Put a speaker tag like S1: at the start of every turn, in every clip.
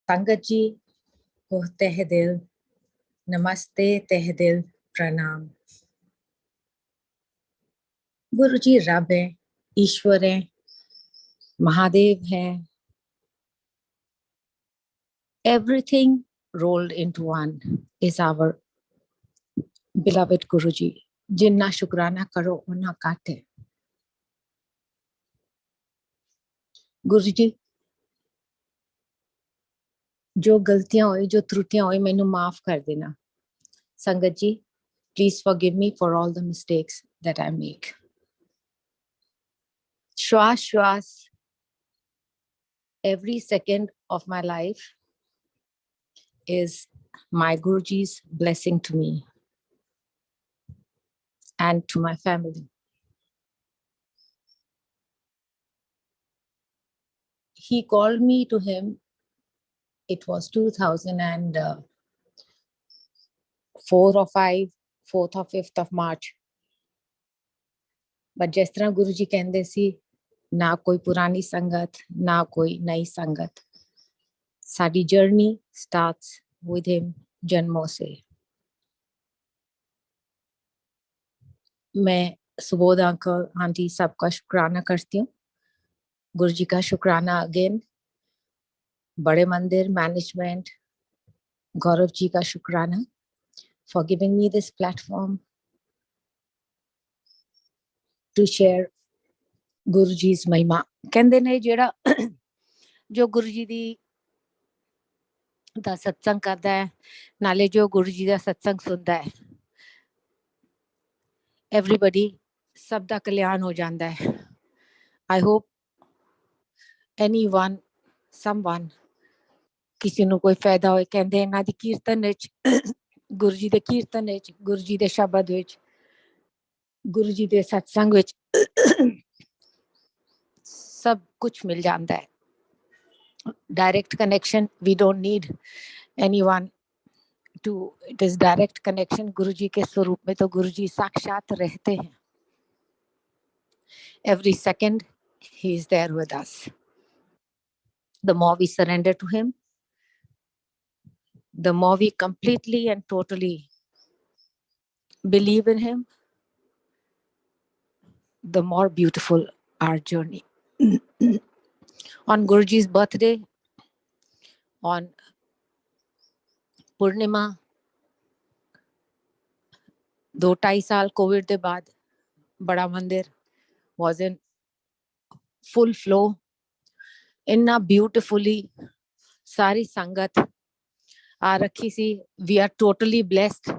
S1: संगत जी को तहे दिल नमस्ते, तहे दिल प्रणाम। गुरुजी रब है, ईश्वर है, महादेव है, everything rolled into one is our beloved Guruji. जिन्ना शुक्राना करो उन्ना काटे। गुरुजी जो गलतियां हुई, जो त्रुटियां हुई, मैनू माफ कर देना। संगत जी, please forgive me for all the mistakes that I make. श्वास श्वास, every second of my life is my Guruji's blessing to me and to my family. He called me to him. It was 2004 or 5, 4th or 5th of March. But जिस तरह गुरुजी कहते सी, ना कोई पुरानी संगत, ना कोई नई संगत. साडी journey starts with him जन्मों से. मैं सुबोध अंकल, आंटी सबका शुक्राना करती हूँ. गुरुजी का शुक्राना अगेन. बड़े मंदिर मैनेजमेंट, गौरव जी का शुक्राना for giving me this platform to share Guruji's महिमा. कहते ने जेड़ा जो गुरुजी दा सत्संग करता है, नाले जो गुरुजी दा सत्संग सुनता है, everybody सब दा कल्याण हो जाता है. I hope anyone, someone, किसी ਨੂੰ कोई फायदा होए. कहते इन्हां दी कीर्तन विच, गुरुजी दे कीर्तन विच, गुरुजी दे शब्द विच, गुरुजी दे सत्संग विच सब कुछ मिल जाता है. Direct connection, we don't need anyone to, it is direct connection. गुरुजी के स्वरूप में तो गुरुजी साक्षात रहते हैं. Every second he is there with us. The more we surrender to him, the more we completely and totally believe in him, the more beautiful our journey. On Guruji's birthday, on Purnima, 2-2.5 साल Covid के बाद बड़ा मंदिर was in full flow. इन्ना beautifully सारी संगत आ रखी सी. We are totally blessed.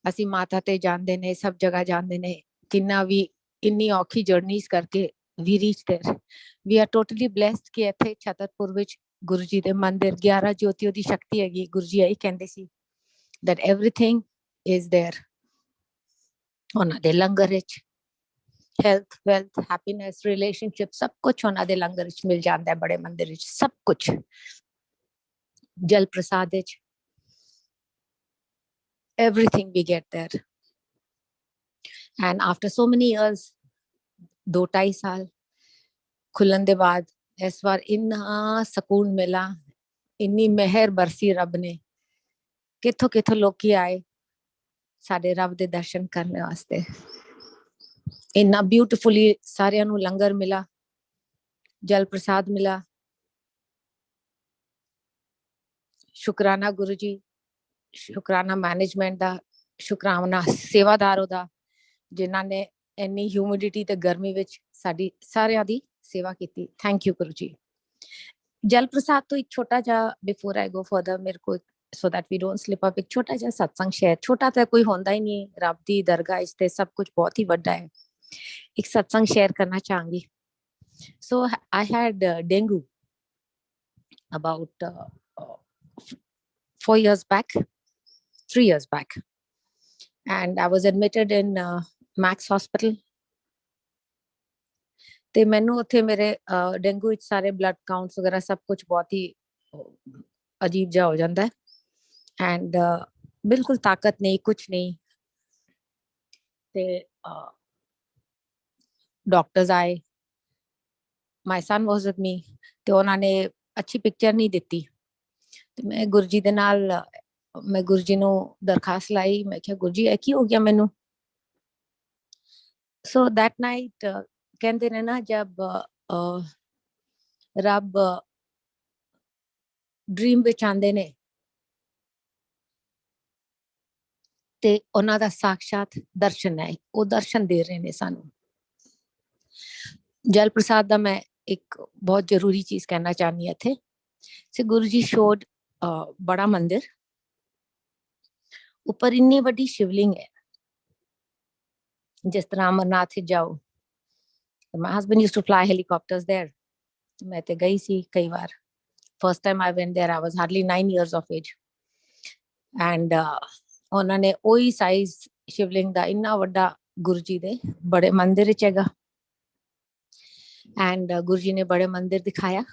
S1: असी माता ते जानते ने, सब जगह जानते ने, किन्ना भी इन्नी औखी जर्नीज करके we reach there. We are totally blessed कि इत्थे छतरपुर विच गुरुजी दे मंदिर 11 ज्योतियों दी शक्ति हैगी. गुरुजी यही कहंदे सी that everything is there. उन्हां दे लंगर विच health, wealth, happiness, relationship सब कुछ उन्हां दे लंगर विच मिल जांदा है. बड़े मंदिर विच सब कुछ. जल प्रसाद विच everything we get there. And after so many years, 2-2.5 साल खुलन दे बाद इस बार इन्ना सुकून मिला, इन्नी मेहर बरसी रब ने. किथों किथों लोग आए साडे रब दे दर्शन करने वास्ते. इन्ना ब्यूटीफुली सारियां नू लंगर मिला, जल प्रसाद मिला. शुक्राना गुरुजी, शुक्राना मैनेजमेंट दा, शुक्राना सेवादारों दा जिन्हां ने इन्नी ह्यूमिडिटी ते गर्मी विच साडी सारियां दी सेवा कीती. थैंक यू गुरुजी. जल प्रसाद तो एक छोटा जा, बिफोर आई गो फर्दर, मेरे को so that we don't slip up, एक छोटा जा सत्संग शेयर. छोटा तो कोई होंदा ही नहीं, रब दी दरगाह इच ते सब कुछ बहुत ही बड़ा है. एक सत्संग शेयर करना चाहूंगी. So I had dengue about 4 years back, 3 years back, and I was admitted in Max Hospital. ਤੇ ਮੈਨੂੰ ਉੱਥੇ ਮੇਰੇ ਡੇਂਗੂ ਵਿੱਚ ਸਾਰੇ ਬਲੱਡ ਕਾਊਂਟਸ ਵਗੈਰਾ ਸਭ ਕੁਝ ਬਹੁਤ ਹੀ ਅਜੀਬ ਜਿਹਾ ਹੋ ਜਾਂਦਾ ਹੈ. ਐਂਡ ਬਿਲਕੁਲ ਤਾਕਤ ਨਹੀਂ, ਕੁਝ ਨਹੀਂ. ਤੇ ਡਾਕਟਰਸ ਆਏ, ਮਾਈ ਸਨ ਵਾਸ ਵਿਦ ਮੀ, ਤੇ ਉਹਨਾਂ ਨੇ ਅੱਛੀ ਪਿਕਚਰ ਨਹੀਂ ਦਿੱਤੀ. ਤੇ ਮੈਂ ਗੁਰੂ ਜੀ ਦੇ ਨਾਲ ਮੈਂ ਗੁਰੂ ਜੀ ਨੂੰ ਦਰਖਾਸਤ ਲਾਈ, ਮੈਂ ਕਿਹਾ ਗੁਰੂ ਜੀ ਇਹ ਕੀ ਹੋ ਗਿਆ ਮੈਨੂੰ। ਸੋ ਦੈਟ ਨਾਈਟ ਕਹਿੰਦੇ ਨੇ ਨਾ ਜਬ ਰੱਬ ਡ੍ਰੀਮ ਵਿੱਚ ਆਉਂਦੇ ਨੇ ਤੇ ਉਹਨਾਂ ਦਾ ਸਾਖਸ਼ਾਤ ਦਰਸ਼ਨ ਹੈ, ਉਹ ਦਰਸ਼ਨ ਦੇ ਰਹੇ ਨੇ ਸਾਨੂੰ। ਜਲ ਪ੍ਰਸਾਦ ਦਾ ਮੈਂ ਇੱਕ ਬਹੁਤ ਜ਼ਰੂਰੀ ਚੀਜ਼ ਕਹਿਣਾ ਚਾਹਨੀ ਹਾਂ ਇੱਥੇ। ਸੇ ਗੁਰੂ ਜੀ ਸ਼ੋਡ ਬੜਾ ਮੰਦਿਰ, ਉੱਪਰ ਇੰਨੀ ਵੱਡੀ ਸ਼ਿਵਲਿੰਗ ਹੈ, ਜਿਸ ਤਰ੍ਹਾਂ ਅਮਰਨਾਥ ਜਾਓ। My husband used to fly helicopters there. ਮੈਂ ਤੇ ਗਈ ਸੀ ਕਈ ਵਾਰ। First time I went there, I was hardly 9 years of age. And ਉਹਨਾਂ ਨੇ ਉਹੀ ਸਾਈਜ਼ ਸ਼ਿਵਲਿੰਗ ਦਾ ਇੰਨਾ ਵੱਡਾ ਗੁਰੂ ਜੀ ਦੇ ਬੜੇ ਮੰਦਿਰ ਵਿੱਚ ਹੈਗਾ। ਐਂਡ ਗੁਰੂ ਜੀ ਨੇ ਬੜੇ ਮੰਦਿਰ ਦਿਖਾਇਆ।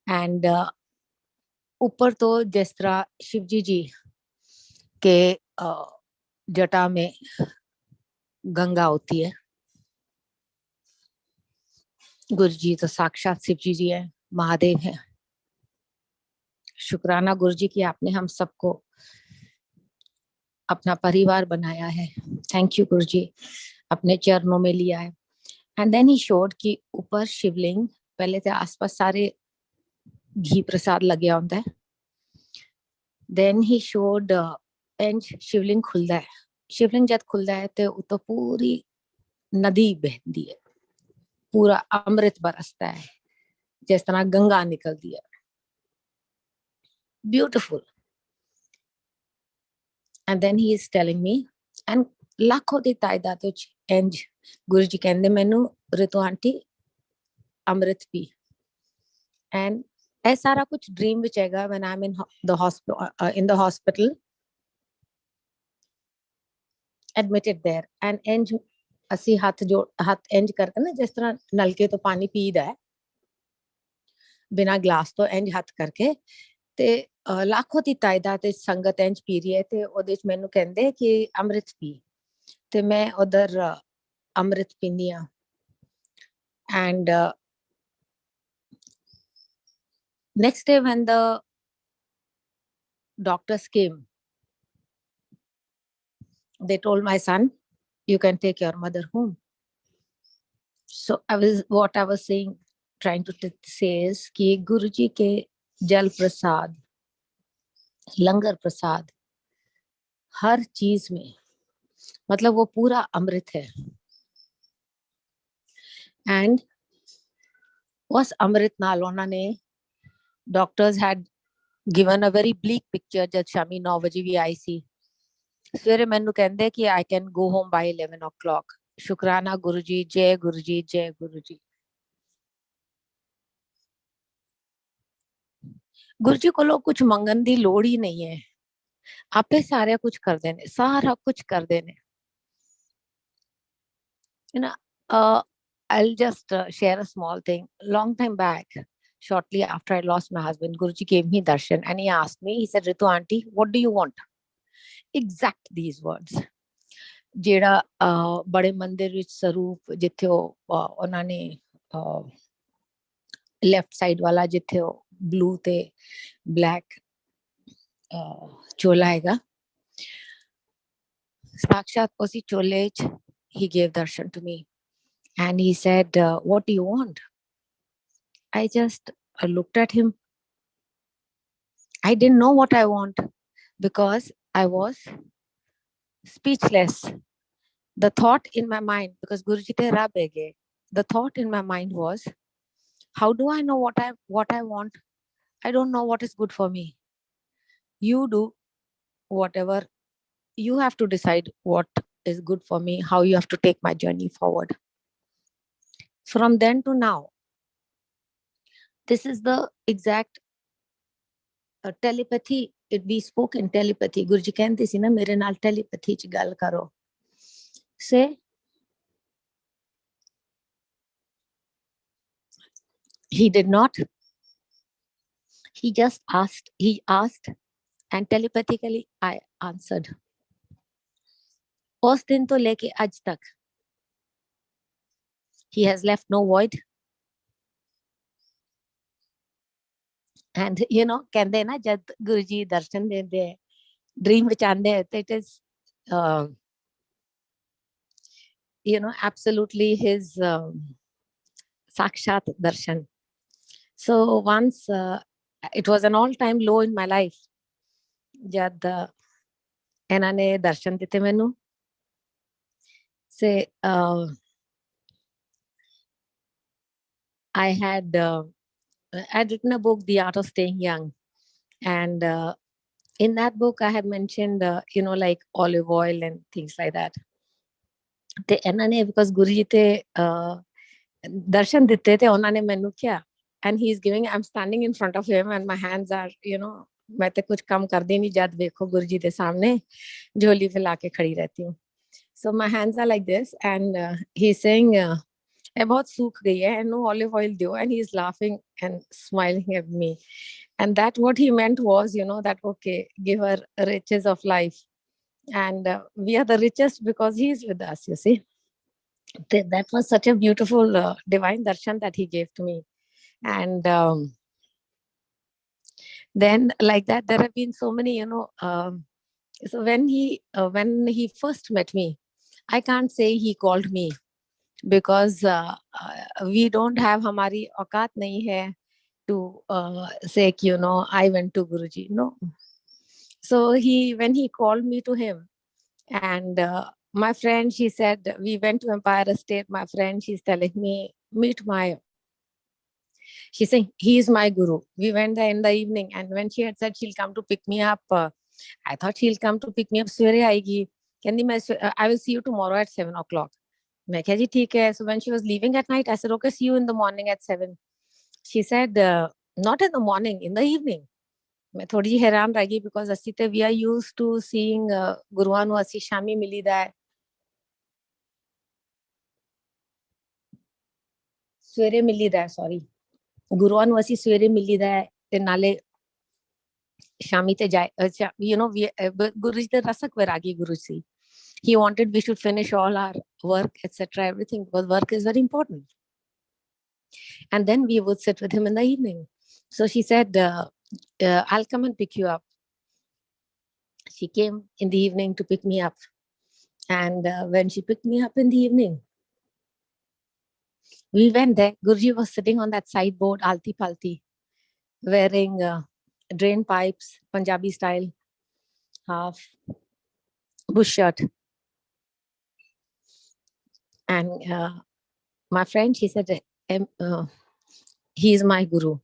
S1: ਐਂਡ ऊपर तो जिस तरह शिव जी के जटा में गंगा होती है, गुरु जी तो साक्षात शिव जी है, महादेव है। शुक्राना गुरु जी की, आपने हम सबको अपना परिवार बनाया है। थैंक यू गुरु जी, अपने चरणों में लिया है। एंड देन ही शोड कि ऊपर शिवलिंग, पहले तो आसपास सारे घी प्रसाद लगे होता है। देन ही शोड एंड शिवलिंग खुलता है। शिवलिंग जब खुलता है तो पूरी नदी बहती है, पूरा अमृत बरसता है, जिस तरह गंगा निकलती है। Beautiful. And then he is telling me, and लाखों दी तादाद विच इंज गुरु जी कहंदे मैनू, रितु आंटी अमृत पी। एंड ਇਹ ਸਾਰਾ ਕੁਝ ਡ੍ਰੀਮ ਵਿੱਚ ਹੈਗਾ। when I'm in the hospital admitted there, and ਇੰਜ ਅਸੀਂ ਹੱਥ ਇੰਜ ਕਰਕੇ ਨਾ, ਜਿਸ ਤਰ੍ਹਾਂ ਨਲਕੇ ਤੋਂ ਪਾਣੀ ਪੀਦਾ ਹੈ ਬਿਨਾ ਗਲਾਸ ਤੋਂ, ਇੰਜ ਹੱਥ ਕਰਕੇ, ਤੇ ਲੱਖੋਂ ਦੀ ਤਾਦਾਦ ਵਿੱਚ ਸੰਗਤ ਇੰਜ ਪੀ ਰਹੀ ਹੈ। ਤੇ ਉਹਦੇ ਵਿੱਚ ਮੈਨੂੰ ਕਹਿੰਦੇ ਕਿ ਅੰਮ੍ਰਿਤ ਪੀ, ਤੇ ਮੈਂ ਉਧਰ ਅੰਮ੍ਰਿਤ ਪੀਂਦੀ ਆ। And next day when the doctors came, they told my son, you can take your mother home. So what I was saying, trying to say is कि गुरुजी के जल प्रसाद, लंगर प्रसाद, हर चीज में मतलब वो पूरा अमृत है। एंड उस अमृत नाल उन्होंने doctors had given a very bleak picture. जब शामी 9 बजे भी आई सी, सवेरे मैनू कहंदे कि I can go home by 11 o'clock। शुक्राना गुरु जी, जय गुरु जी, जय गुरु जी। गुरु जी को कुछ मंगन दी लोड़ ही नहीं है, आपे सारा कुछ करते ने, सारा कुछ करते ने। You know, I'll just share a small thing. Long time back, shortly after I lost my husband, Guruji gave me darshan and he asked me, he said, Ritu auntie, what do you want? Exact these words. ਜਿਹੜਾ ਬੜੇ ਮੰਦਿਰ ਵਿੱਚ ਸਰੂਪ, ਜਿੱਥੇ ਉਹਨਾਂ ਨੇ left side ਵਾਲਾ, ਜਿੱਥੇ ਉਹ ਬਲੂ ਤੇ ਬਲੈਕ ਚੋਲਾ ਹੈਗਾ, ਸਾਖਸ਼ਾਤ ਉਸੇ ਚੋਲੇ ਚ he gave darshan to me and he said, what do you want? I just looked at him. I didn't know what I want because I was speechless. The thought in my mind, because Guruji te rab hai, the thought in my mind was, how do I know what I want? I don't know what is good for me. You do whatever. You have to decide what is good for me, how you have to take my journey forward. From then to now, this is the exact telepathy. We spoke in telepathy. Guruji कहते सी ना, मेरे नाल telepathy च गल करो. Say, he did not. He just asked. He asked, and telepathically I answered. उस दिन तो लेके आज तक, he has left no void, And कहते ना जब गुरुजी दर्शन देते हैं ड्रीम विच आंदे हैं, it is absolutely his sakshat darshan. So once it was an all-time low in my life. जब ਇਹਨਾਂ ਨੇ ਦਰਸ਼ਨ ਦਿੱਤੇ ਮੈਨੂੰ, say I'd written a book, The Art of Staying Young, and in that book I had mentioned like olive oil and things like that. ਤੇ ਇਹਨਾਂ ਨੇ because ਗੁਰੂ ਤੇ ਦਰਸ਼ਨ ਦਿੱਤੇ ਤੇ ਉਹਨਾਂ ਨੇ ਮੈਨੂੰ ਕਿਹਾ, and he is giving, I'm standing in front of him and my hands are मैं तो कुछ काम कर दी नहीं, जब देखो गुरुजी के सामने झोली फैला के खड़ी रहती हूँ. So my hands are like this and he's saying मैं बहुत सूख गई है and no olive oil दो, and he's laughing and smiling at me, and that what he meant was that okay, give her riches of life, and we are the richest because he is with us, you see. That was such a beautiful divine darshan that he gave to me. And then like that there have been so many so when he first met me, I can't say he called me because we don't have, hamari औकात nahi hai to say I went to Guruji, no. So when he called me to him, and my friend, she said, we went to Empire Estate, my friend, she's telling me, she's saying, he is my guru. We went there in the evening, and when she had said she'll come to pick me up, I thought she'll come to pick me up. Swere aayegi. I will see you tomorrow at 7 o'clock. मैं कहा जी ठीक है. So when she was leaving at night, I said, okay, see you in the morning at 7. She said, not in the morning, in the evening. मैं थोड़ी हैरान रह गई because ਅਸੀਂ ਤੇ we are used to seeing ਗੁਰੂਆਂ ਨੂੰ ਅਸੀਂ ਸ਼ਾਮੀ ਮਿਲੀਦਾ ਹੈ, ਸਵੇਰੇ ਮਿਲੀਦਾ ਹੈ, ਸੌਰੀ, ਗੁਰੂਆਂ ਨੂੰ ਅਸੀਂ ਸਵੇਰੇ ਮਿਲੀਦਾ ਹੈ ਤੇ ਨਾਲੇ ਸ਼ਾਮੀ ਤੇ ਜਾਏ. ਗੁਰੂ ਜੀ ਤੇ ਰਸਕ ਵੈਰਾਗੀ ਗੁਰੂ ਸੀ. He wanted we should finish all our work, etc., everything, because work is very important. And then we would sit with him in the evening. So she said, I'll come and pick you up. She came in the evening to pick me up. And when she picked me up in the evening, we went there. Guruji was sitting on that sideboard, alti palti, wearing drain pipes, Punjabi style, half bush shirt. And my friend, she said, he is my guru.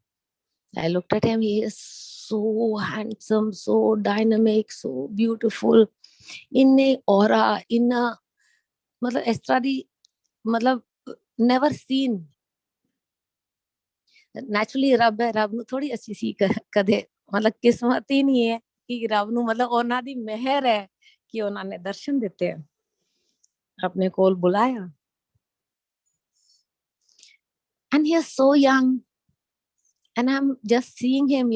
S1: I looked at him. He is so handsome, so dynamic, so beautiful. In a aura, in a, matlab is tarah di, matlab never seen. Naturally, Rab nu thodi assi si kade, matlab kismat hi nahi hai कि रब ਨੂੰ मतलब ਉਹਨਾਂ ਦੀ ਮਿਹਰ ਹੈ ਕਿ ਉਹਨਾਂ ਨੇ ਦਰਸ਼ਨ ਦਿੱਤੇ, ਆਪਣੇ ਕੋਲ ਬੁਲਾਇਆ. And he is so young, and I'm just seeing him,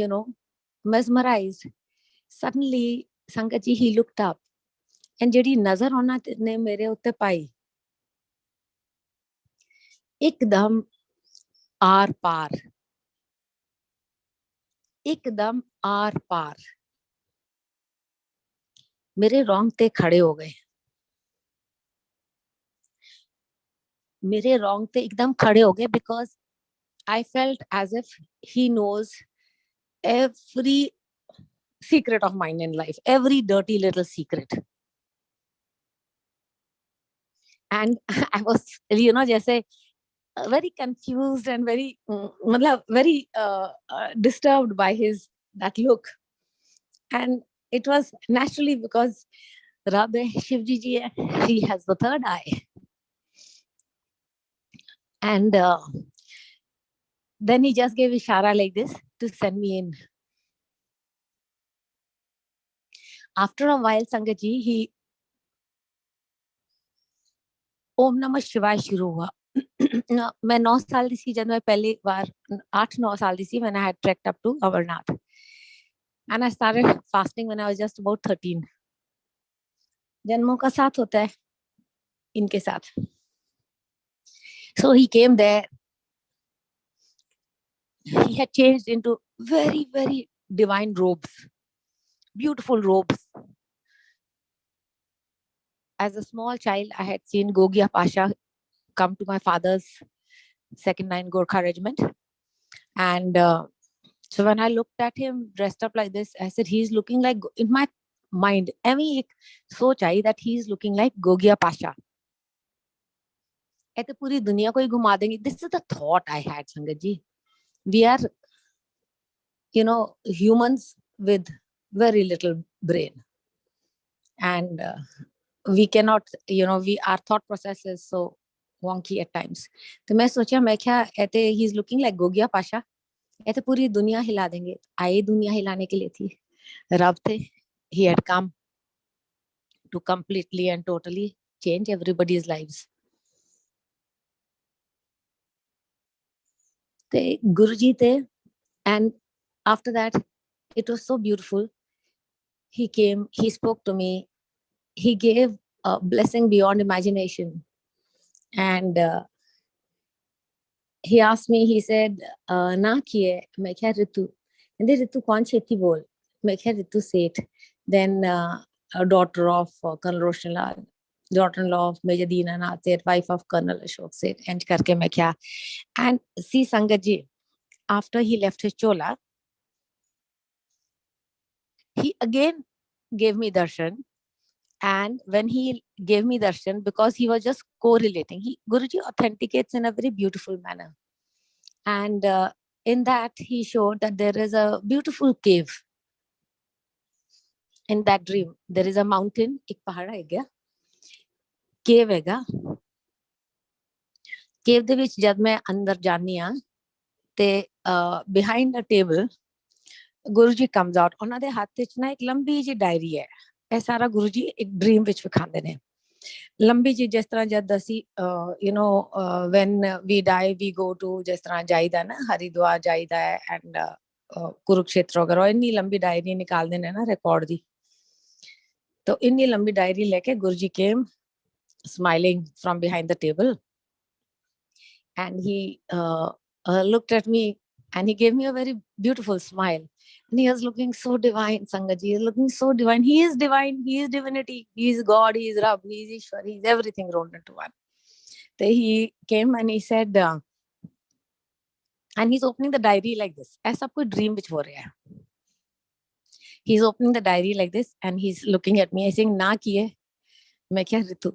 S1: mesmerized. Suddenly, Sangat ji, he looked up, and ਜਿਹੜੀ ਨਜ਼ਰ ਉਹਨਾਂ ਨੇ ਮੇਰੇ ਉੱਤੇ ਪਾਈ, ਇੱਕਦਮ ਆਰ ਪਾਰ, ਇੱਕਦਮ ਆਰ ਪਾਰ, मेरे रोंगटे खड़े हो गए, मेरे रोंगटे एकदम खड़े हो गए, because I felt as if he knows every secret of mine in life, every dirty little secret. And I was, जैसे very confused and very, very disturbed by that look. And it was naturally because Radhe Shivji ji, he has the third eye. And then he just gave ishara like this to send me in. After a while, Sangat ji, he Om Namah Shivaya shuru hua. मैं 9 साल दी सी जब मैं पहली बार 8-9 साल दी सी when I had trekked up to Amarnath, and I started fasting when I was just about 13. जन्मों का साथ होता है इनके साथ. So he came there. he had changed into very, very divine robes, beautiful robes. As a small child, I had seen Gogia Pasha come to my father's second 9 Gorkha regiment. And so when I looked at him dressed up like this, I said, he's looking like, in my mind, I soch aayi that he's looking like Gogia Pasha. ऐसे पूरी दुनिया को ही घुमा देंगे. This is the thought I had, Sangat ji. We are, humans with very little brain. And we cannot, our thought process is so wonky at times. तो मैं सोचा मैं क्या ऐसे he's looking like Gogia Pasha. ऐसे पूरी दुनिया हिला देंगे. आए दुनिया हिलाने के लिए थी. रब थे. He had come to completely and totally change everybody's lives. The Guruji there, and after that, it was so beautiful. He came, he spoke to me, he gave a blessing beyond imagination. And he asked me, he said, Na kiye, main kya Ritu. And then Ritu kaun cheti bol? Main kya Ritu Seth. Then a daughter of Colonel Roshanlal, daughter-in-law of Major Deenanath Seth, wife of Colonel Ashok Seth. And karke main kya. And see Sangat ji, after he left his chola, he again gave me darshan. And when he gave me darshan, because he was just correlating, Guruji authenticates in a very beautiful manner. And in that, he showed that there is a beautiful cave. In that dream, there is a mountain, ek pahada hai gaya, cave hai ga. Cave de vich jad main andar jaani aa, te behind a table, Guruji comes out. ਉਹਨਾਂ ਦੇ ਹੱਥ ਵਿੱਚ ਨਾ ਇੱਕ ਲੰਬੀ ਜੀ diary ਹੈ. ਇਹ ਸਾਰਾ ਗੁਰੂਜੀ ਇੱਕ ਡ੍ਰੀਮ ਵਿੱਚ ਵਿਖਾਉਂਦੇ ਨੇ. ਲੰਬੀ ਜੀ ਜਿਸ ਤਰ੍ਹਾਂ ਜਦ ਅਸੀਂ when we die we go to ਜਿਸ ਤਰ੍ਹਾਂ ਜਾਈਦਾ ਨਾ ਹਰਿਦੁਆਰ ਜਾਈਦਾ ਹੈ ਐਂਡ ਕੁਰੂਕਸ਼ੇਤਰ ਵਗੈਰਾ ਇੰਨੀ ਲੰਬੀ ਡਾਇਰੀ ਨਿਕਾਲਦੇ ਨੇ ਨਾ ਰਿਕਾਰਡ ਦੀ. तो इतनी लंबी डायरी लेके गुरुजी came smiling from behind the table, and he looked at me and he gave me a very beautiful smile. And he was looking so divine, Sangat ji. He is looking so divine. He is divine. He is divinity. He is God. He is Rab. He is Ishwar. He is everything rolled into one. So he came and he said, and he's opening the diary like this. ऐसा कोई dream which हो रहा है. He's opening the diary like this and he's looking at me. I saying, ना किए, मैं क्या रितु.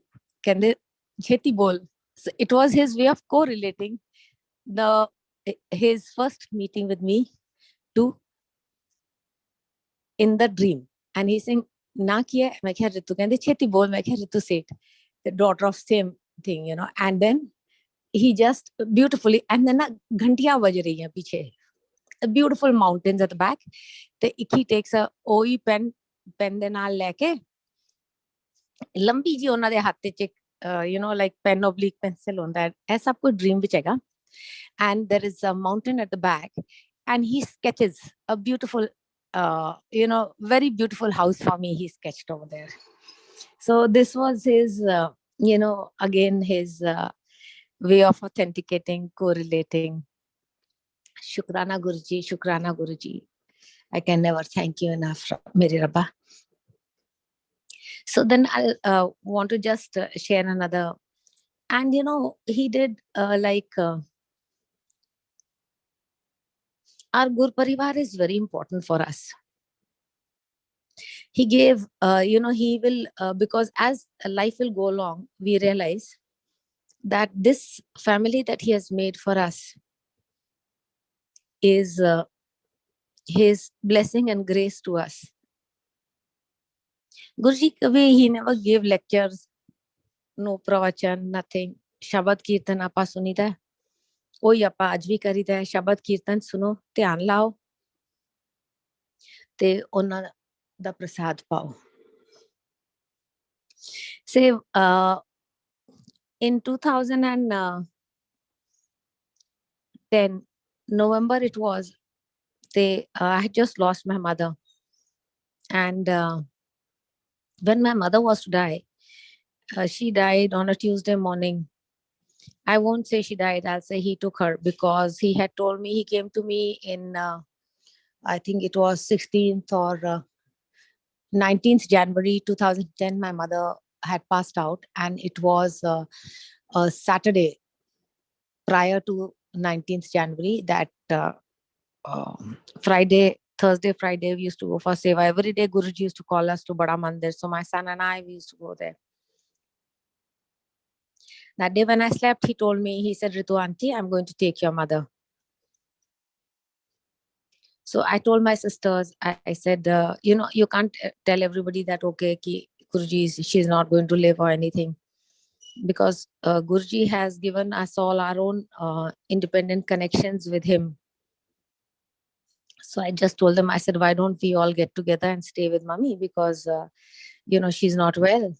S1: कहते छेती बोल. So it was his way of correlating his first meeting with me to in the dream. And he's saying, na kiya, main kya Ritu. Kehte cheti bol, main kya Ritu Seth, the daughter of same thing, And then he just beautifully, and then ghantiyan baj rahi hain piche. Beautiful mountains at the back. He takes a OE pen de naal leke, lambi ji ਉਹਨਾਂ ਦੇ ਹੱਥ ਚ like pen oblique pencil ਹੁੰਦਾ ਹੈ. ਇਹ ਸਭ ਕੁਝ dream ਵਿੱਚ ਹੈਗਾ. And there is a mountain at the back, and he sketches a beautiful very beautiful house for me. He sketched over there. So this was his again his way of authenticating, correlating. Shukrana Guruji, Shukrana Guruji. I can never thank you enough, Mere Rabba. So then I want to just share another. And he did our Guru Parivaar is very important for us. He gave, he will, because as life will go along, we realize that this family that he has made for us is his blessing and grace to us. Guruji, he never gave lectures, no pravachan, nothing. Shabad Kirtan apa sunida. ਉਹੀ ਆਪਾਂ ਅੱਜ ਵੀ ਕਰੀਦਾ ਹੈ. ਸ਼ਬਦ ਕੀਰਤਨ ਸੁਣੋ, ਧਿਆਨ ਲਾਓ ਤੇ ਉਹਨਾਂ ਦਾ ਪ੍ਰਸਾਦ ਪਾਓ. Say in 2010 November it was, I had just lost my mother, and when my mother was to die, she died on a Tuesday morning. I won't say she died. I'll say he took her, because he had told me, he came to me in, I think it was 16th or 19th January 2010. My mother had passed out, and it was a Saturday prior to 19th January. That Friday, Thursday, Friday, we used to go for seva. Every day, Guruji used to call us to Bada Mandir. So my son and I, we used to go there. That day when I slept, he told me, he said, Ritu auntie, I'm going to take your mother. So I told my sisters, I said, you can't tell everybody that, okay, ki Guruji, she's not going to live or anything. Because Guruji has given us all our own independent connections with him. So I just told them, I said, why don't we all get together and stay with mommy, because, she's not well.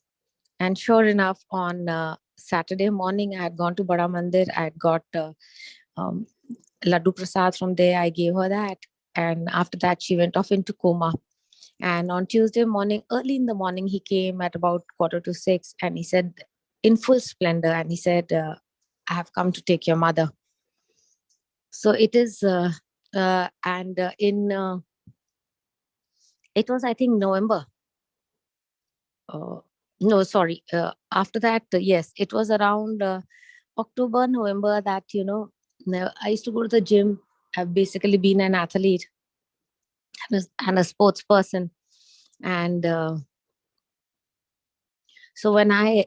S1: And sure enough, on Saturday morning, I had gone to Bada Mandir. I had got Laddu Prasad from there. I gave her that. And after that, she went off into coma. And on Tuesday morning, early in the morning, he came at about 5:45, and he said, in full splendor, and he said, I have come to take your mother. So it is, it was, I think, November. No, sorry. After that, yes, it was around October, November that, I used to go to the gym. I've basically been an athlete and a sports person. And so when I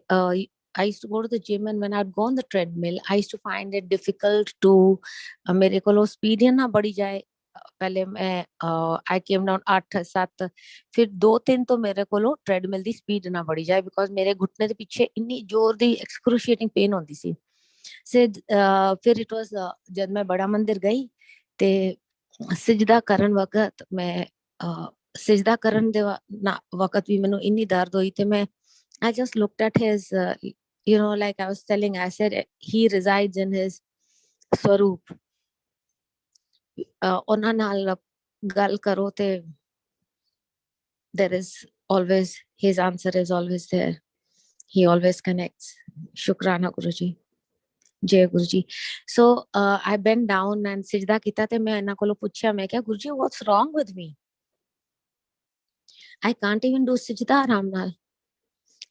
S1: used to go to the gym, and when I'd go on the treadmill, I used to find it difficult to, मेरे को लो speed ही ना बढ़ी जाए. पहले मैं I came down 8-7, फिर 2-3 तो मेरे को लो treadmill दी speed ना बढ़ी जाए, because मेरे घुटने दे पीछे इन्नी जोर दी excruciating pain होती सी. से फिर it was जब मैं बड़ा मंदिर गई ते सिजदा करन वक्त मैं सिजदा करन दे वक्त भी मैनू इन्नी दर्द हुई ते मैं I just looked at his, like I was telling, I said, he resides in his Swaroop. ਉਹਨਾਂ ਨਾਲ ਗੱਲ ਕਰੋ ਤੇ there is always, his answer is always there. He always connects. Shukrana Guruji. Jai Guruji. So I bent down and sijda kita te main ਇਹਨਾਂ ਕੋਲੋਂ ਪੁੱਛਿਆ, ਮੈਂ ਕਿਹਾ, Guruji, what's wrong with me? I can't even do sijda aram nal.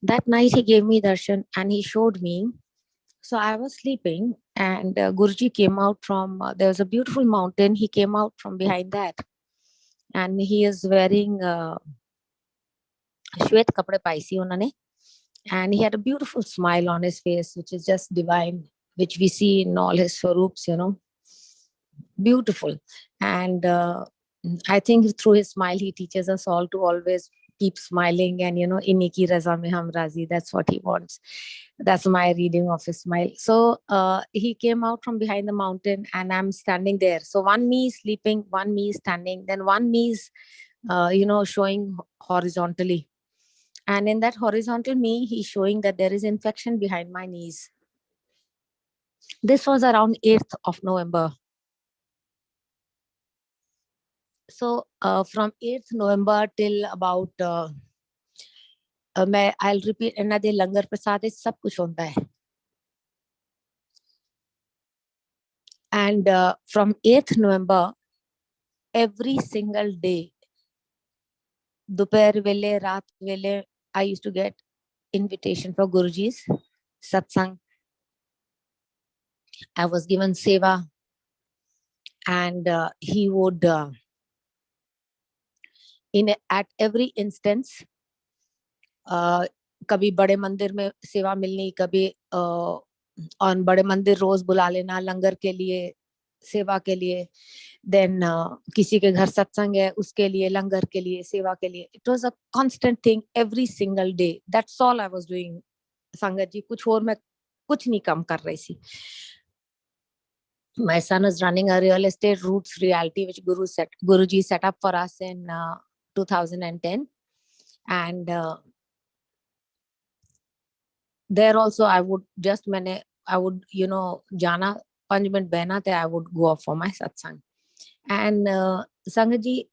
S1: That night he gave me darshan and he showed me. So I was sleeping, and Guruji came out from, there was a beautiful mountain. He came out from behind that, and he is wearing shwet kapde paisi unhone, and he had a beautiful smile on his face, which is just divine, which we see in all his swarups, beautiful. And I think through his smile, he teaches us all to always keep smiling, and inni ki raza mein hum razi. That's what he wants. That's my reading of his smile. So he came out from behind the mountain, and I'm standing there. So one knee is sleeping, one knee is standing, then one knee is showing horizontally, and in that horizontal knee he's showing that there is infection behind my knees. This was around 8th of November. So from 8th November till about I'll repeat, ਇਹਨਾਂ ਦੇ ਲੰਗਰ ਪ੍ਰਸਾਦ ਵਿੱਚ ਸਭ ਕੁਝ ਹੁੰਦਾ ਹੈ. And from 8th November, every single day, दोपहर वेले, रात वेले, I used to get invitation for Guruji's Satsang. I was given seva, and he would, at every instance, कभी बड़े मंदिर में सेवा मिलनी, कभी और बड़े मंदिर रोज बुला लेना लंगर के लिए, सेवा के लिए. देन किसी के घर सत्संग है, उसके लिए, लंगर के लिए, सेवा के लिए. It was a constant thing every single day. That's all I was doing. संगत जी, कुछ और मैं कुछ नहीं कम कर रही थी. My son is running a real estate roots reality which Guruji set up for us in 2010, and there also I would just jana 5 minute behna the I would go off for my satsang. And Sangat ji,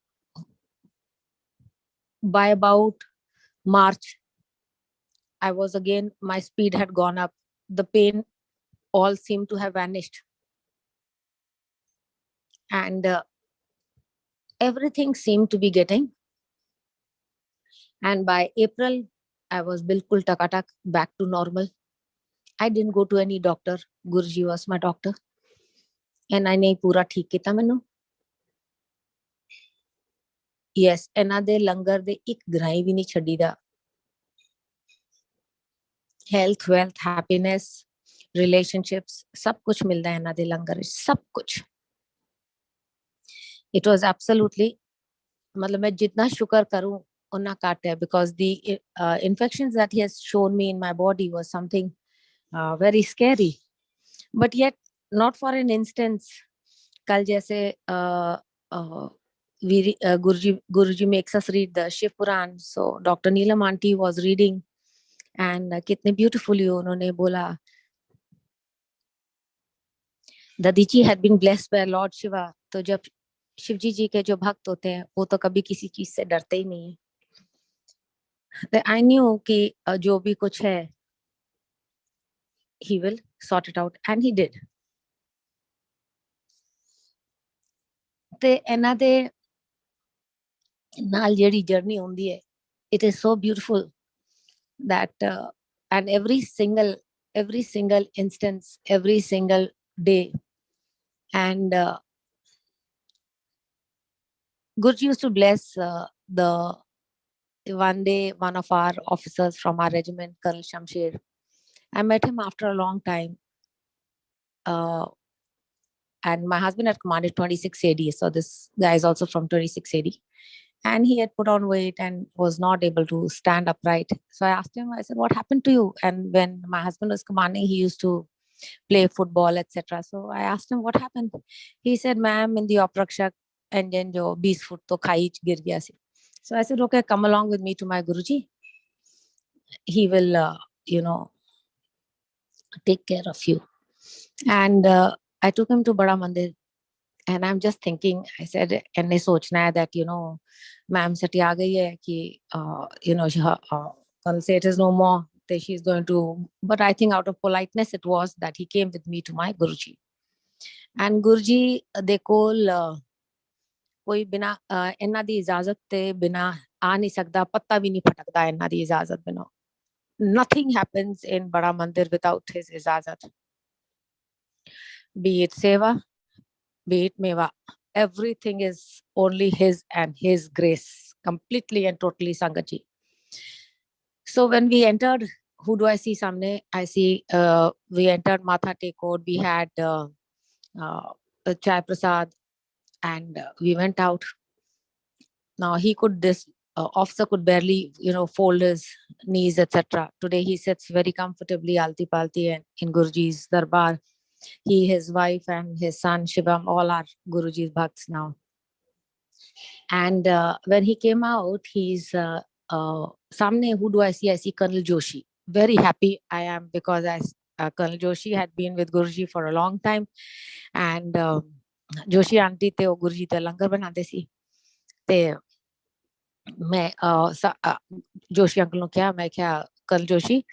S1: by about March, I was again, my speed had gone up. The pain all seemed to have vanished. And everything seemed to be getting. And by April, I was bilkul takatak back to normal. I didn't go to any doctor. Guruji was my doctor. And I nahi pura theek kita mainu. Yes, ਇਹਨਾਂ ਦੇ ਲੰਗਰ ਦੇ ਇੱਕ ਗ੍ਰਾਈ ਵੀ ਨਹੀਂ ਛੱਡੀ ਦਾ. Health, wealth, happiness, relationships, ਸਭ ਕੁਝ ਮਿਲਦਾ ਹੈ ਇਹਨਾਂ ਦੇ ਲੰਗਰ ਵਿੱਚ, ਸਭ ਕੁਝ. It was absolutely, मतलब मैं जितना शुक्र करूं उतना घट है, because the infections that he has shown me in my body was something very scary. But yet, not for an instance, कल जैसे Guruji makes us read the SHIV Puran. So Dr. Neelam Aunty was reading, and कितने beautifully उन्होंने बोला, Dadiji had been blessed by Lord Shiva. तो जब शिवजी जी के जो भक्त होते हैं वो तो कभी किसी चीज से डरते ही नहीं है. I knew कि जो भी कुछ है, he will sort it out, and he did. ते ਇਹਨਾਂ ਦੇ ਨਾਲ ਜਿਹੜੀ ਜਰਨੀ ਹੁੰਦੀ ਹੈ, it is so beautiful that and every single instance, every single day, and Guruji used to bless the one day one of our officers from our regiment, Colonel Shamsher. I met him after a long time, and my husband had commanded 26 AD, so this guy is also from 26 AD. And he had put on weight and was not able to stand upright. So I asked him, I said, what happened to you? And when my husband was commanding, he used to play football, etc. So I asked him, what happened? He said, ma'am, in the Oprakshak engine, jo 20 foot to khai gir gaya si. So I said, okay, come along with me to my Guruji. He will, take care of you. And I took him to Bada Mandir. And I'm just thinking, I said, and I sochna hai that, ma'am sati aa gayi hai ki, I'll say it is no more, that she's going to, but I think out of politeness it was that he came with me to my Guruji. And Guruji de kol koi bina inna di ijazat te bina aa nahi sakda, patta bhi nahi phatakda inna di ijazat bina. Nothing happens in Bada Mandir without his ijazat. Be it seva, be it meva, everything is only his and his grace, completely and totally Sangatji. So when we entered, who do I see samne? I see we entered Matha Tekod, we had Chai Prasad, and we went out. Now this officer could barely, fold his knees, etc. Today he sits very comfortably, alti palti, and in Guruji's Darbar. He, his wife, and his son Shivam, all are Guruji's bhakts now. And when he came out, he's samne, who do I see? I see Colonel Joshi. Very happy I am, because Colonel Joshi had been with Guruji for a long time, and Joshi aunty te o Guruji te langar banate si. Te मैं Joshi uncle ने क्या, मैं क्या, Colonel Joshi,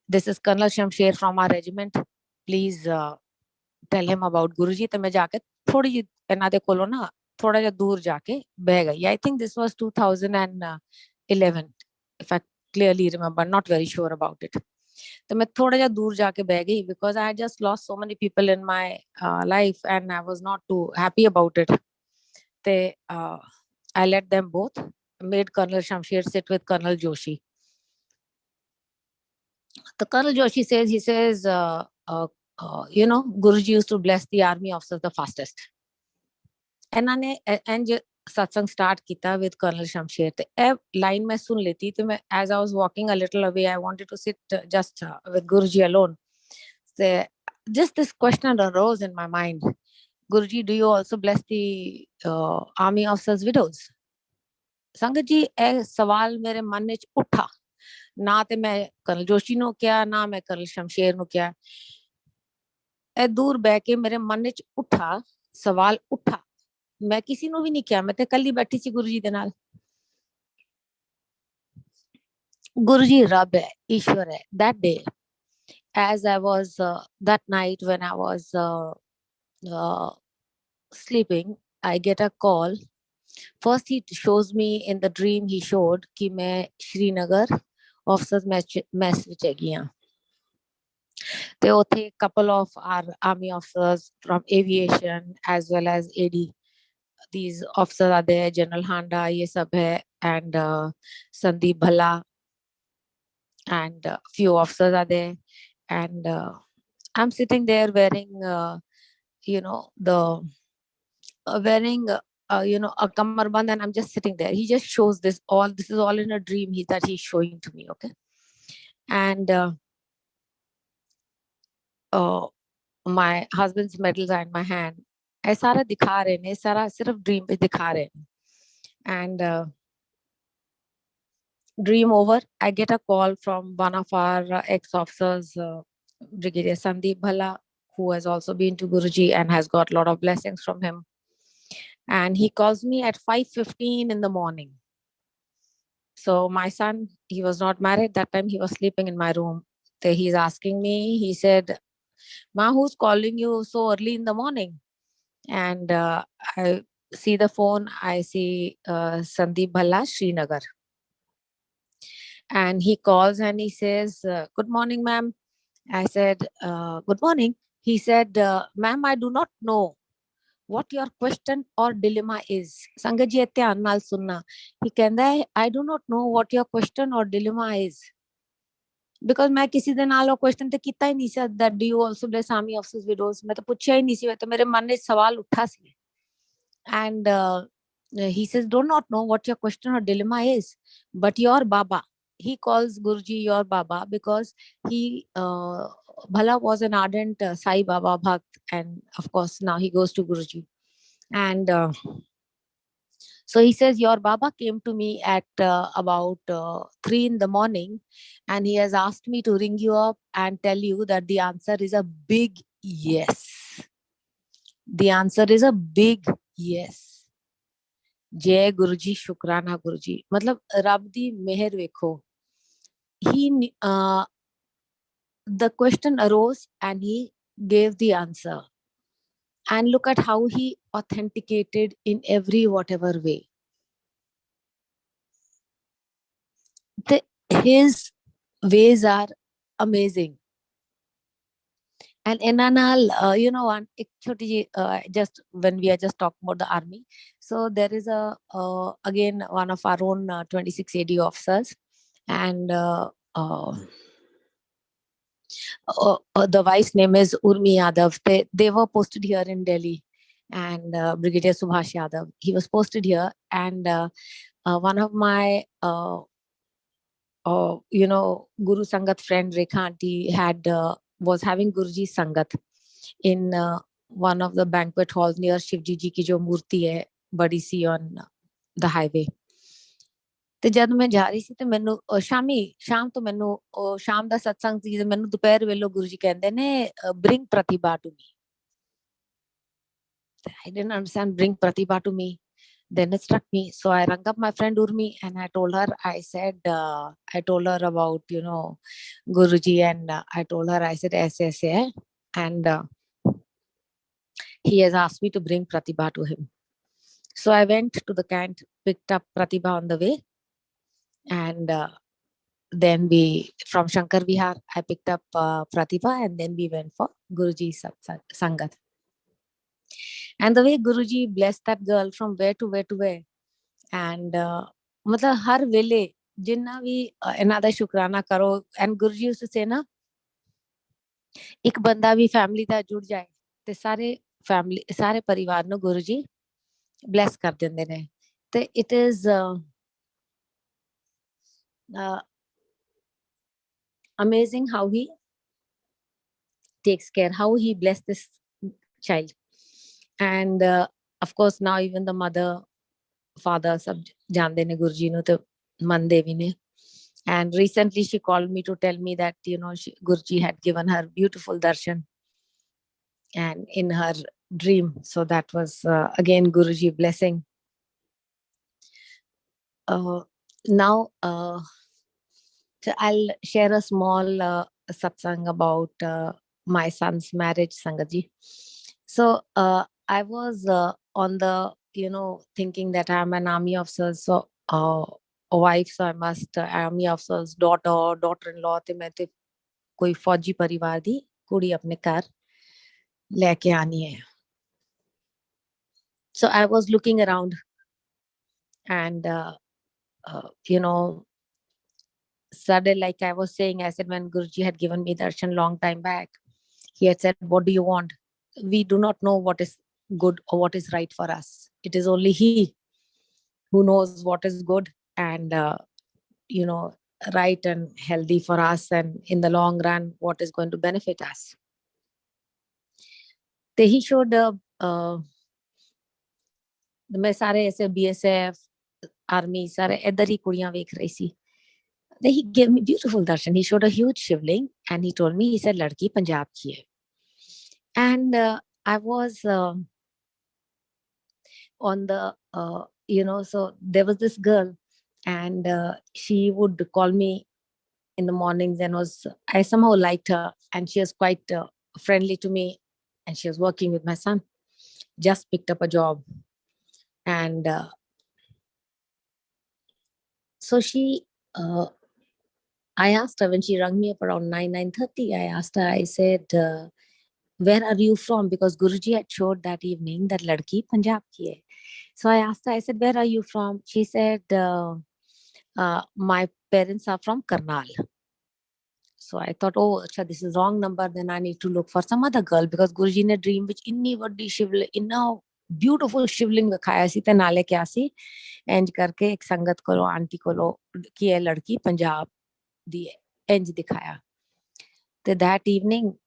S1: this is Colonel Shamsher from our regiment, please tell him about Guruji. तो मैं जाके थोड़ी जी इन्हां दे कोलों ना थोड़ा जा दूर जाके बह गई. I think this was 2011, if I clearly remember, not very sure about it. तो मैं थोड़ा जा दूर जाके बह गई, because I had just lost so many people in my life and I was not too happy about it. They I let them both, made Colonel Shamsher sit with Colonel Joshi. The Colonel Joshi says, he says, Guruji used to bless the army officers the fastest. And satsang start kita with Colonel Shamsher. The line मैं सुन लेती तो मैं, as I was walking a little away, I wanted to sit just with Guruji alone. So just this question arose in my mind. Guruji, do you also bless the army officers' widows? संगत जी ए सवाल मेरे मन में उठा, ना ते मैं colonel Joshi नु क्या, ना मैं कर्नल शमशेर नु क्या, ए दूर बैठ के मेरे मन में उठा, सवाल उठा, मैं किसी नु भी नहीं किया, मैं ते कल ही बैठी सी गुरुजी दे नाल. गुरुजी रब है, ईश्वर है. That day as I was that night when I was uh, sleeping, I get a call. First, he shows me in the dream. He showed कि मैं श्रीनगर officers mess ਵਿੱਚ ਹੈਗੀ ਹਾਂ ਤੇ ਉੱਥੇ couple of our army officers from aviation as well as AD. These officers are there. General Handa ये सब है and Sandeep Bhalla and few officers are there and I'm sitting there wearing the wearing a kamarband and I'm just sitting there. He just shows this is all in a dream that he's showing to me. Okay. And my husband's medals are in my hand. ये सारा दिखा रहे हैं, सारा सिर्फ dream पे दिखा रहे हैं. And dream over, I get a call from one of our ex-officers, Brigadier Sandeep Bhalla, who has also been to Guruji and has got a lot of blessings from him. And he calls me at 5:15 in the morning. So my son, he was not married that time. He was sleeping in my room. So he's asking me, he said, Ma, who's calling you so early in the morning? And I see the phone. I see Sandeep Bhalla, Srinagar. And he calls and he says, good morning, ma'am. I said, good morning. He said, ma'am, I do not know what your question or dilemma is. Sangat ji ਧਿਆਨ ਨਾਲ ਸੁਣਨਾ. He ਕਹਿੰਦਾ ਹੈ, I do not know what your question or dilemma is. Because मैं किसी ਦੇ ਨਾਲ ਉਹ question ਤੇ ਕੀਤਾ ਹੀ ਨਹੀਂ ਸੀ that do you also bless army officers widows. ਮੈਂ ਤਾਂ ਪੁੱਛਿਆ ਹੀ ਨਹੀਂ ਸੀ, ਤਾਂ ਮੇਰੇ ਮਨ ਵਿੱਚ ਸਵਾਲ ਉੱਠਾ ਸੀ. And he says, do not know what your question or dilemma is, but your Baba, he calls Guruji your Baba because he Bhala was an ardent Sai Baba Bhakt, and of course now he goes to Guruji. And so he says, your Baba came to me at about 3 in the morning, and he has asked me to ring you up and tell you that the answer is a big yes. The answer is a big yes. जय गुरुजी शुक्राना गुरुजी. मतलब रब दी मेहर वेखो. He the question arose and he gave the answer, and look at how he authenticated in every whatever way. His ways are amazing. And Enanal, one just when we are just talking about the army, so there is a again one of our own 26 AD officers, and the vice name is Urmi Yadav. They were posted here in Delhi, and Brigadier Subhash Yadav, he was posted here, and one of my Guru Sangat friend Rekha Aunty was having Guruji Sangat in one of the banquet halls near Shivji ji ki jo murti hai badi si on the highway. ਤੇ ਜਦ ਮੈਂ ਜਾ ਰਹੀ ਸੀ ਤੇ ਮੈਨੂੰ ਸ਼ਾਮ ਤੋਂ ਮੈਨੂੰ ਸ਼ਾਮ ਦਾ ਸਤਸੰਗ ਸੀ, ਮੈਨੂੰ ਦੁਪਹਿਰ ਵੇਲੇ ਗੁਰੂ ਜੀ ਕਹਿੰਦੇ ਨੇ bring pratibha to me. I didn't understand bring pratibha to me. Then it struck me. So I rang up my friend Urmi and I told her, I told her about, Guruji, and I told her, I said, aise, and he has asked me to bring Pratibha to him. So I went to the camp, picked up Pratibha on the way, and then from Shankar Vihar, I picked up Pratibha, and then we went for Guruji Satsang, Sangat. And the way Guruji blessed that girl from where to where to where. And मतलब हर वेले जिन्ना भी another शुक्राना करो, and Guruji used to say ना, एक बंदा भी family दा जुड़ जाए ते सारे परिवार नु Guruji bless कर देंदे ने. ते it is amazing how he takes care, how he blessed this child. And of course now even the mother, father sab jande ne Guruji nu te mande vi ne. And recently she called me to tell me that Guruji had given her beautiful darshan and in her dream. So that was again Guruji blessing. Now so I'll share a small satsang about my son's marriage, Sangatji. So I was on the, thinking that I'm an army officer, so a wife, so I must army officer's daughter-in-law. ते मैं तो कोई फौजी परिवार दी कुड़ी अपने घर लेके आनी है. So I was looking around, and suddenly, like I was saying, I said, when Guruji had given me darshan long time back, he had said, what do you want? We do not know what is good or what is right for us. It is only he who knows what is good and right and healthy for us, and in the long run what is going to benefit us. So he showed मैं सारे ऐसे BSF army सारे इधर ही कुड़ियां देख रही थी. Then he gave me beautiful darshan. He showed a huge shivling and he told me, he said, ladki Punjab ki hai. And I was on the so there was this girl, and she would call me in the mornings, and I somehow liked her, and she was quite friendly to me, and she was working with my son, just picked up a job. And so she I asked her when she rang me up around 9:30. I asked her, I said, where are you from? Because Guruji had showed that evening that ladki Punjab ki hai. So I asked her, I said, where are you from? She said, my parents are from Karnal. So I thought, oh, achha, this is wrong number. Then I need to look for some other girl, because Guruji ne dream which inni vaddi shivling, inna beautiful shivling dikhaya si te nale kya si, इंज करके एक संगत को लो, aunty को लो कि ये लड़की पंजाब दी है, इंज दिखाया. तो that evening,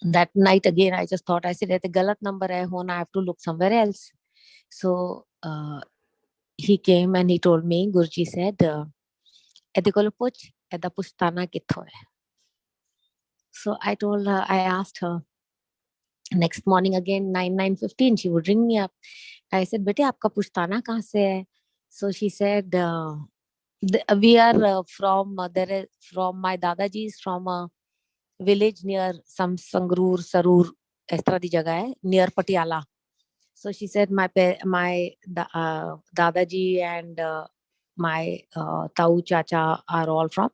S1: that night again, I just thought, I said, ये गलत number है, होना, I have to look somewhere else. So he came and he told me, Guruji said, ਇਹਦੇ ਕੋਲ ਪੁੱਛ, ਇਹਦਾ ਪੁਸ਼ਤਾਨਾ ਕਿੱਥੋਂ ਹੈ. So I told her, I asked her. Next morning again, 9:15, she would ring me up. I said, बेटे आपका पुश्ताना कहाँ से है? So she said, we are from my Dadaji is from a village near some Sangrur, Sarur, इस तरह दी जगह है, near Patiala. So she said, my Dadaji and my Tau Chacha are all from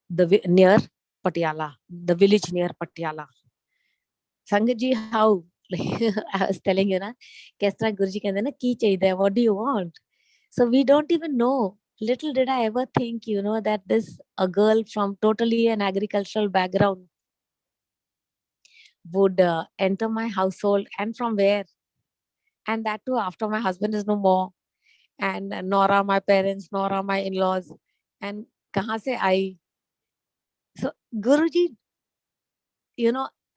S1: near Patiala, the village near Patiala. Sangat ji, how? I was telling you, na, किस तरह गुरुजी कहते हैं ना, की चाहिए, what do you want? So we don't even know. Little did I ever think, that a girl from totally an agricultural background would enter my household, and from where? And that too after my husband is no more, and nor are my parents, nor are my in-laws, and kahan se aayi? So Guruji,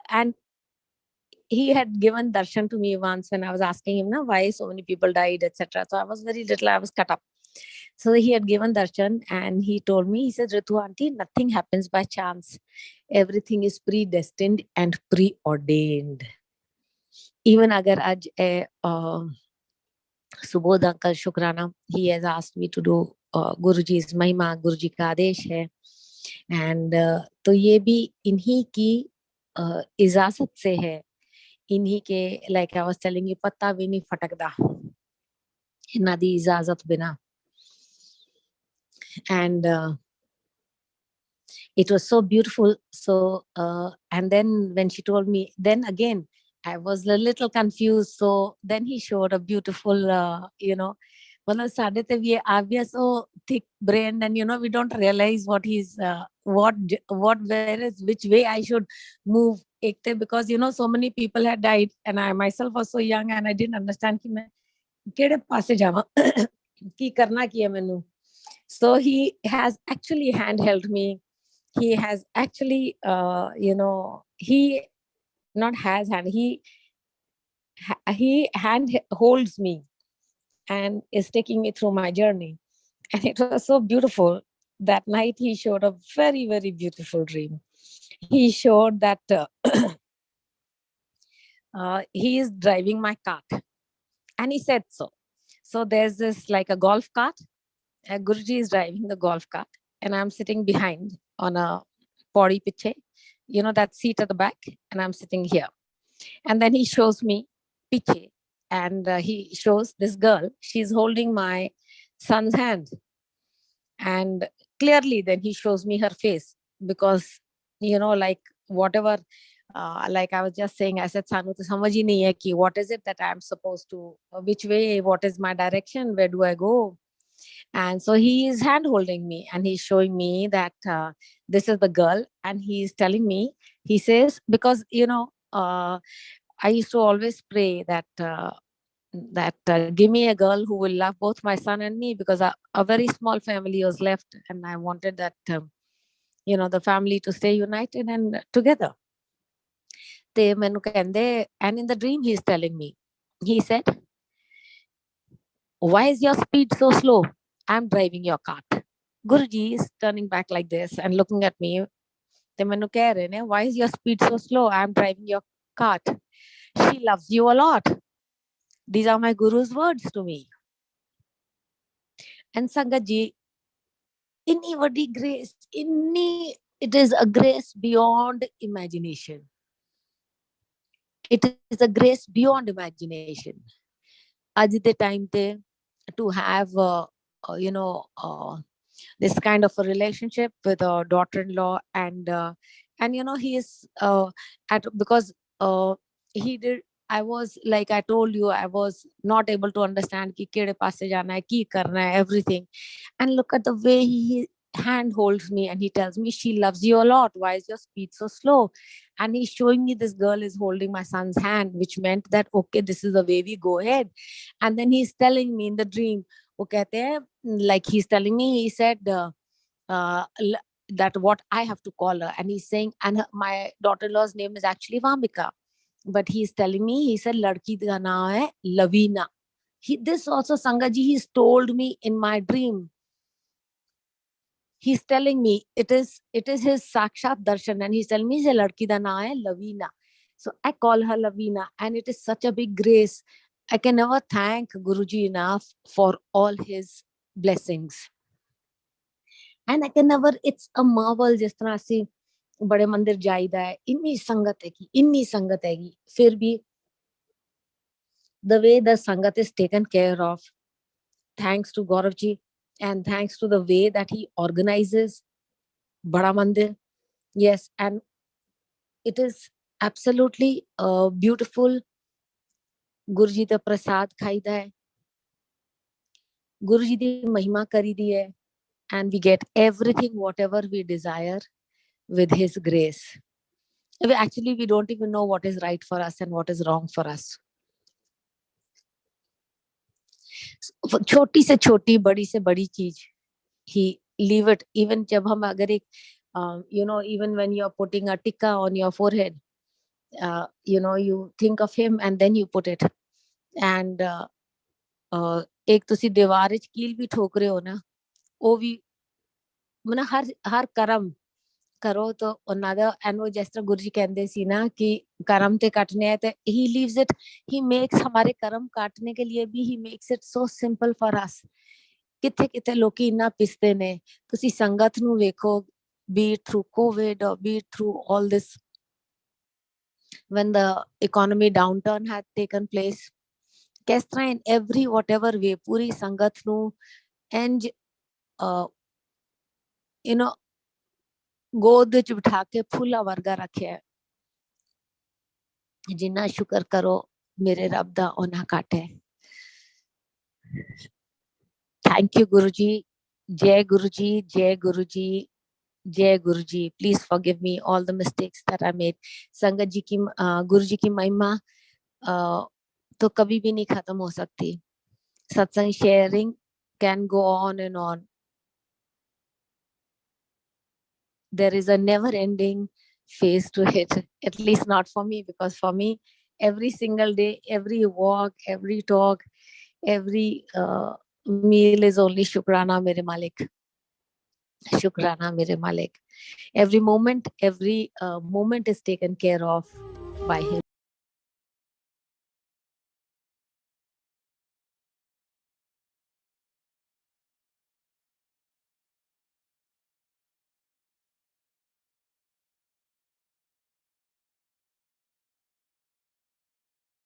S1: and he had given darshan to me once when I was asking him, why so many people died, etc. So I was very little, I was cut up. So he had given darshan and he told me, he said, Ritu auntie, nothing happens by chance. Everything is predestined and preordained. Even agar aj Subodh uncle Shukrana, he has asked me to do Guruji's Mahima, Guruji ka Adesh hai. And to ye bhi inhi ki ijazat se hai. इन्हीं के, like I was telling you, पत्ता भी नहीं फटकदा इन्ना दी इजाजत बिना. And it was so beautiful. So and then when she told me, then again I was a little confused. So then he showed a beautiful मतलब साढ़े ते we are so thick brained, and we don't realize what he's what where is which way I should move because so many people had died and I myself was so young and I didn't understand कि मैं केड़े पासे जावां की करना की है मैनू. So he has actually handheld me. He has actually he not has hand he hand holds me and is taking me through my journey. And it was so beautiful. That night he showed a very, very beautiful dream. He showed that he is driving my cart. And he said so. So there's this like a golf cart. Guruji is driving the golf cart. and I'm sitting behind on a pori piche, that seat at the back, and I'm sitting here. And then he shows me piche, and he shows this girl. She's holding my son's hand, and clearly then he shows me her face, because like whatever, like I was just saying, I said Sanu to samajh hi nahi hai ki what is it that I'm supposed to, which way, what is my direction, where do I go? And so he is hand holding me, and he's showing me that this is the girl, and he's telling me, he says, because I used to always pray that give me a girl who will love both my son and me, because a very small family was left, and I wanted that the family to stay united and together. ਤੇ ਮੈਨੂੰ ਕਹਿੰਦੇ, and in the dream he's telling me, he said, why is your speed so slow? I'm driving your cart. Guruji is turning back like this and looking at me. ਤੇ ਮੈਨੂੰ ਕਹਿ ਰਹੇ ਨੇ, why is your speed so slow? I'm driving your cart. She loves you a lot. These are my Guru's words to me. And Sangat ji, inni vadi grace, it is a grace beyond imagination. It is a grace beyond imagination. Aj de time te to have this kind of a relationship with a daughter-in-law, and he is because he did. I was, like I told you, I was not able to understand ki kede paase jana hai, ki karna hai, everything. And look at the way he hand holds me, and he tells me, she loves you a lot. Why is your speed so slow? And he's showing me this girl is holding my son's hand, which meant that, okay, this is the way we go ahead. And then he's telling me in the dream, like he's telling me, he said that what I have to call her. And he's saying, and my daughter-in-law's name is actually Vamika. But he's telling me, he said, Ladki ka naam hai Lavina. This also, Sangaji, he's told me in my dream. He's telling me it is his Sakshat Darshan, and he's telling me, Ladki ka naam hai Lavina. So I call her Lavina, and it is such a big grace. I can never thank Guruji enough for all his blessings. And I can never, it's a marvel, जिस तरह से बड़े मंदिर जाइदा है, इन्नी संगत हैगी, फिर भी the way the Sangat is taken care of, thanks to Gauravji, and thanks to the way that he organizes Bada Mandir. Yes, and it is absolutely beautiful. Guruji da prasad khaida hai, Guruji di mahima kari di hai, and we get everything whatever we desire with his grace. Actually, we don't even know what is right for us and what is wrong for us. छोटी से छोटी, बड़ी से बड़ी चीज, he leave it. Even जब हम अगर एक even when you're putting a tikka on your forehead, you think of him and then you put it. And एक तुसी दीवार विच कील भी ठोक रहे हो ना, वो भी मतलब हर कर्म करो तो another, and वो जिस तरह गुरुजी कहते सी ना कि कर्म ते काटने हैं, तो he leaves it, he makes हमारे कर्म काटने के लिए भी, he makes it so simple for us. किथे किथे लोकी इन्ना पिसते ने, तुसी संगत नू वेखो, be it through COVID or be it through all this, when the economy downturn had taken place, किस तरह in every whatever way पूरी संगत नू and गोद विच बिठा के फूला वर्गा रखे है, जिन्ना शुक्र करो मेरे रब दा ओना घट है. Thank you, Guruji. Jai Guruji, Jai Guruji, Jai Guruji. Please forgive me all the mistakes that I made. संगत जी की गुरुजी की महिमा तो कभी भी नहीं खत्म हो सकती. सत्संग sharing can go on and on. There is a never-ending phase to it. At least not for me, because for me, every single day, every walk, every talk, every meal is only Shukrana mere Malik. Shukrana mere Malik. Every moment is taken care of by him.